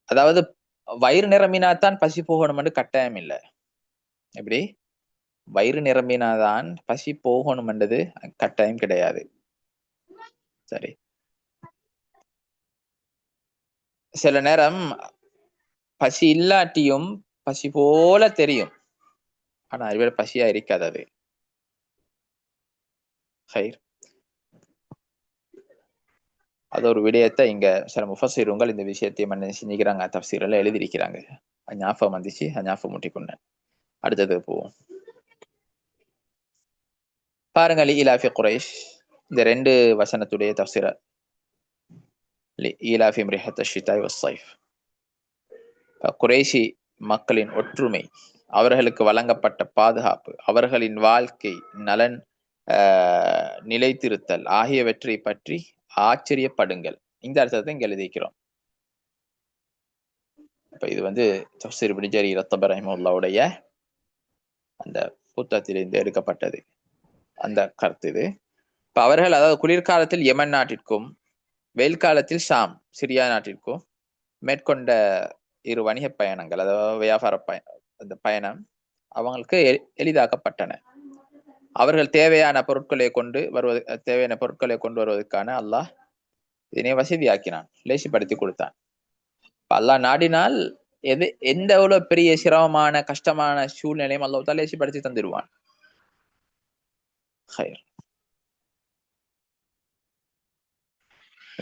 அதாவது வயிறு நிரம்பினாதான் பசி போகணும்னு கட்டாயம் இல்லை. எப்படி வயிறு நிரம்பினாதான் பசி போகணும்ன்றது கட்டாயம் கிடையாது. சரி, சில நேரம் பசி இல்லாட்டியும் பசி போல தெரியும், ஆனா அதுவே பசியா இருக்காது. அது ஹைர். அது ஒரு விடயத்தை இங்க சில முஃபஸிருங்கள் இந்த விஷயத்தையும் என்ன செஞ்சுக்கிறாங்க, தஃப்சீர்ல எழுதியிருக்கிறாங்க. ஞாபகம் வந்துச்சு, ஞாபகம் முட்டிக்கொண்டேன். அடுத்தது போவோம். பாருங்கள், ஈலாஃபி குரைஷ் இந்த ரெண்டு வசனத்துடைய தஃப்சீர, ஈலாஃபி ரிஹத் அஷ்ஷிதாய் வஸ்ஸைஃப், குறைஷி மக்களின் ஒற்றுமை, அவர்களுக்கு வழங்கப்பட்ட பாதுகாப்பு, அவர்களின் வாழ்க்கை நலன், நிலைத்திருத்தல் ஆகியவற்றை பற்றி ஆச்சரியப்படுங்கள். இந்த அர்த்தத்தை இங்க எழுதிக்கிறோம். இப்ப இது தஃப்சீர் இப்னு ஜரீர் அத்-தபரி ரஹிமஹுல்லாஹ்வுடைய அந்த புத்தகத்திலிருந்து எடுக்கப்பட்டது அந்த கருத்து இது. இப்ப அவர்கள் அதாவது குளிர்காலத்தில் யமன் நாட்டிற்கும் வெயில் காலத்தில் ஷாம் சிரியா நாட்டிற்கும் மேற்கொண்ட இரு வணிக பயணங்கள், அதாவது வியாபார அந்த பயணம் அவங்களுக்கு எளிதாக்கப்பட்டன. அவர்கள் தேவையான பொருட்களை கொண்டு வருவதற்கான அல்லாஹ் இதனை வசதியாக்கினான், லேசிப்படுத்தி கொடுத்தான். அல்லாஹ் நாடினால் எந்த எவ்வளவு பெரிய சிரமமான கஷ்டமான சூழ்நிலையும் அல்லாஹ் தாலா லேசிப்படுத்தி தந்துடுவான்.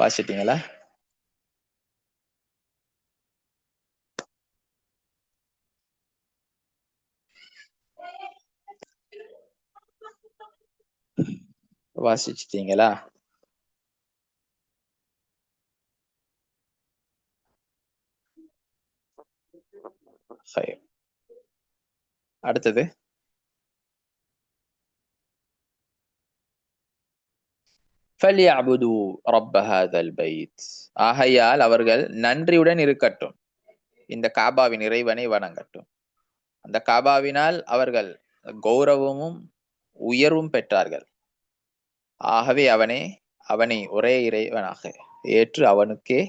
வாசிட்டீங்களா? வாசிச்சிட்டீங்களா? அடுத்தது فَلْيَعْبُدُوا رَبَّ هَذَا الْبَيْتِ ஆகையால் அவர்கள் நன்றியுடன் இருக்கட்டும், இந்த காபாவின் இறைவனை வணங்கட்டும். அந்த காபாவினால் அவர்கள் கௌரவமும் உயர்வும் பெற்றார்கள். ஆகவே அவனை ஒரே இறைவனாக ஏற்று அவனுக்கே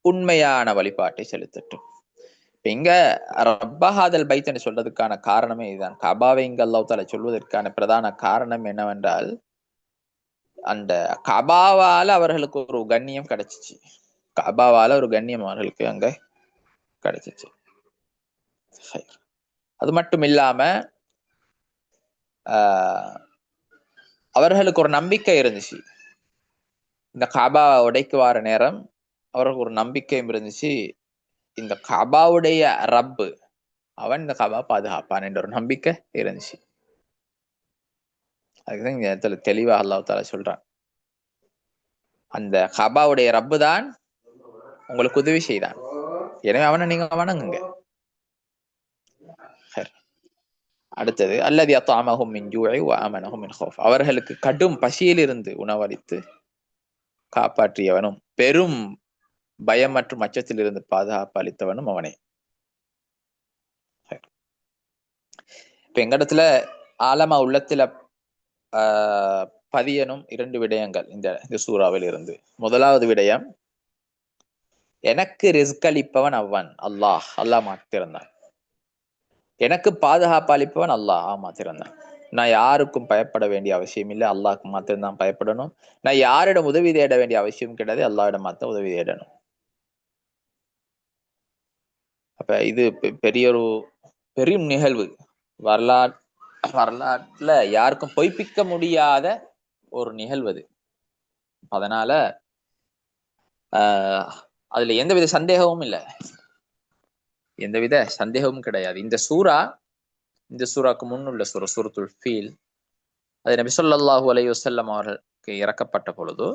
உண்மையான வழிபாட்டை செலுத்தட்டும். இங்க ரப்பஹாதல் பைத் என்று சொல்றதுக்கான காரணமே இதுதான். கபாவை இங்க அல்லாஹ் தஆலா சொல்வதற்கான பிரதான காரணம் என்னவென்றால், அந்த கபாவால அவர்களுக்கு ஒரு கண்ணியம் கிடைச்சிச்சு. கபாவால ஒரு கண்ணியம் அவர்களுக்கு அங்க கிடைச்சிச்சு. அது மட்டும் இல்லாம அவர்களுக்கு ஒரு நம்பிக்கை இருந்துச்சு. இந்த கபா உடைக்கு வார நேரம் அவர்களுக்கு ஒரு நம்பிக்கையும் இருந்துச்சு, இந்த கபாவுடைய ரப்பு அவன் இந்த கபா பாதுகாப்பான் என்ற ஒரு நம்பிக்கை இருந்துச்சு. அதுதான் இந்த இடத்துல தெளிவா அல்லாஹ் தஆலா சொல்றான், அந்த கபாவுடைய ரப்பு தான் உங்களுக்கு உதவி செய்தான், எனவே அவனை நீங்க வணங்குங்க. அடுத்தது அல்லதி அத்அமஹும் மின் ஜூஇ வ ஆமனஹும் மின் ஹௌஃப், அவர்களுக்கு கடும் பசியிலிருந்து உணவளித்து காப்பாற்றியவனும் பெரும் பயம் மற்றும் அச்சத்திலிருந்து பாதுகாப்பு அளித்தவனும் அவனே. இப்ப எங்க இடத்துல ஆலமா உள்ளத்துல பதியனும் 2 விடயங்கள் இந்த சூறாவில் இருந்து. முதலாவது விடயம், எனக்கு ரிஸ்க் அளிப்பவன் அவன் அல்லாஹ், அல்லாஹ் மாத்திரம்தான். எனக்கு பாதுகாப்பு அளிப்பவன் அல்லாஹ் மாத்திரம்தான். நான் யாருக்கும் பயப்பட வேண்டிய அவசியம் இல்லை, அல்லாஹ்க்கு மாத்திரம்தான் பயப்படணும். நான் யாரிடம் உதவி தேட வேண்டிய அவசியம் கிடையாது, அல்லாஹ்விடம் மாத்திரம் உதவி தேடணும். அப்ப இது பெரும் நிகழ்வு, வரலாற்றுல யாருக்கும் பொய்ப்பிக்க முடியாத ஒரு நிகழ்வு அது. அதனால அதுல எந்தவித சந்தேகமும் இல்லை, எந்தவித சந்தேகமும் கிடையாது. இந்த சூறாக்கு முன்னுள்ள சூரத்துல் ஃபீல், அது நபி ஸல்லல்லாஹு அலைஹி வஸல்லம் அவர்களுக்கு இறக்கப்பட்ட பொழுது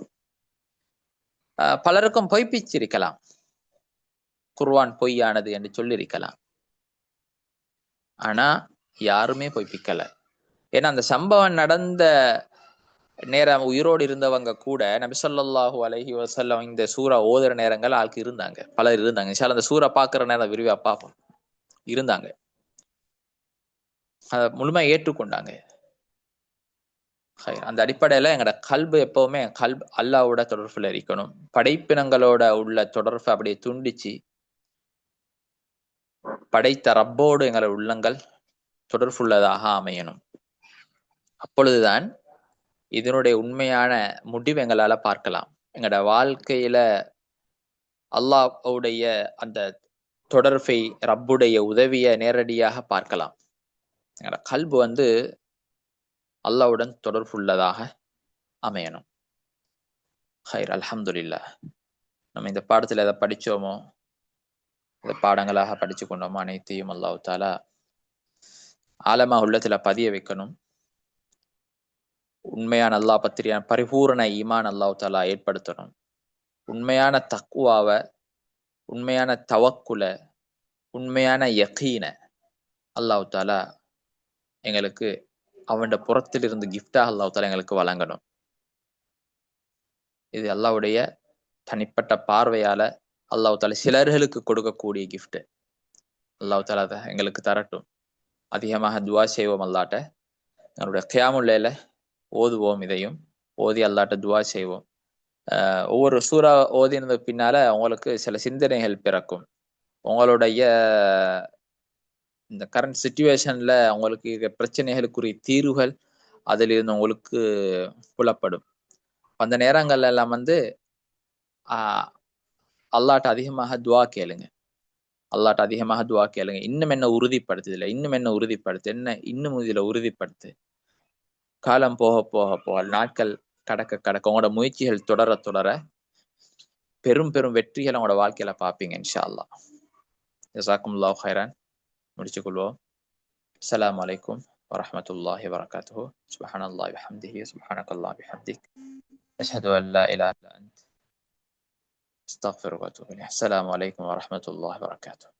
பலருக்கும் பொய்ப்பிச்சிருக்கலாம், குர்ஆன் பொய்யானது என்று சொல்லியிருக்கலாம். ஆனா யாருமே பொய்ப்பிக்கல. ஏன்னா அந்த சம்பவம் நடந்த நேரம் உயிரோடு இருந்தவங்க கூட நபி ஸல்லல்லாஹு அலைஹி வஸல்லம் இந்த சூரா ஓதுற நேரங்கள் ஆளுக்கு இருந்தாங்க, பலர் இருந்தாங்க. இன்ஷா அல்லாஹ் அந்த சூரா பாக்குற நேரம் விரிவா பார்ப்போம். இருந்தாங்க, அதை முழுமையா ஏற்றுக்கொண்டாங்க. அந்த அடிப்படையில எங்களோட கல்பு எப்பவுமே அல்லாஹ்வோட தொடர்புல இருக்கணும். படைப்பினங்களோட உள்ள தொடர்பு அப்படியே துண்டிச்சு படைத்த ரப்போடு எங்களோட உள்ளங்கள் தொடர்புள்ளதாக அமையணும். அப்பொழுதுதான் இதனுடைய உண்மையான முடிவு எங்களால பார்க்கலாம். எங்களோட வாழ்க்கையில அல்லாஹ்வுடைய அந்த தொடர்பை, ரப்புடைய உதவியை நேரடியாக பார்க்கலாம். எங்களோட கல்பு அல்லாஹ்வுடன் தொடர்புள்ளதாக அமையணும். ஹைர், அல்ஹம்துலில்லாஹ். நம்ம இந்த பாடத்துல எதை படிச்சோமோ, இந்த பாடங்களாக படிச்சு கொண்டோமோ அனைத்தையும் அல்லாஹ் தஆலா ஆலமா உள்ளத்துல பதிய வைக்கணும். உண்மையான அல்லாஹ் பற்றியான பரிபூரண ஈமான் அல்லாஹ் தஆலா ஏற்படுத்தணும். உண்மையான தக்வாவை, உண்மையான தவக்குல, உண்மையான யகீன அல்லாஹ் தஆலா எங்களுக்கு அவன் புறத்திலிருந்து கிஃப்டாக அல்லாஹ் தஆலா எங்களுக்கு வழங்கணும். இது அல்லாஹ்வுடைய தனிப்பட்ட பார்வையால அல்லாஹ் தஆலா சிலர்களுக்கு கொடுக்கக்கூடிய கிஃப்ட். அல்லாஹ் தஆலா எங்களுக்கு தரட்டும். அதிகமாக துஆ செய்வோம் அல்லாஹ்ட்ட. என்னுடைய கியாமுல் லைல ஓதுவோம், இதையும் ஓதி அல்லாஹ்ட்ட துஆ செய்வோம். ஒவ்வொரு சூரா ஓதினது பின்னால உங்களுக்கு சில சிந்தனைகள் பிறக்கும். உங்களுடைய இந்த கரண்ட் சிச்சுவேஷன்ல உங்களுக்கு இருக்க பிரச்சனைகளுக்குரிய தீர்வுகள் அதிலிருந்து உங்களுக்கு புலப்படும். அந்த நேரங்கள்ல எல்லாம் அல்லாஹ்ட்ட அதிகமாக துஆ கேளுங்க. அல்லாஹ்ட்ட அதிகமாக துஆ கேளுங்க. இன்னும் என்ன உறுதிப்படுத்து, இன்னும் இதுல உறுதிப்படுத்து. காலம் போக போக போக, நாட்கள் கடக்க உங்களோட முயற்சிகள் தொடர பெரும் வெற்றிகளை உங்களோட வாழ்க்கையில பார்ப்பீங்க இன்ஷா அல்லாஹ். ஜஸாக்குமுல்லாஹு ஹைரான். முடிச்சு கொள்வோம். அஸ்ஸலாமு அலைக்கும் வரஹ்மத்துல்லாஹி வபரகாத்துஹு. சுப்ஹானல்லாஹி வஹம்திஹி, சுப்ஹானக்கல்லாஹி வபிஹம்திக், அஷ்ஹது அன் லா இலாஹா இல்லா அன்த, அஸ்தக்ஃபிருக வ அத்தூபு இலைஹ். அஸ்ஸலாமு அலைக்கும் வரஹ்மத்துல்லாஹி வபரகாத்துஹு.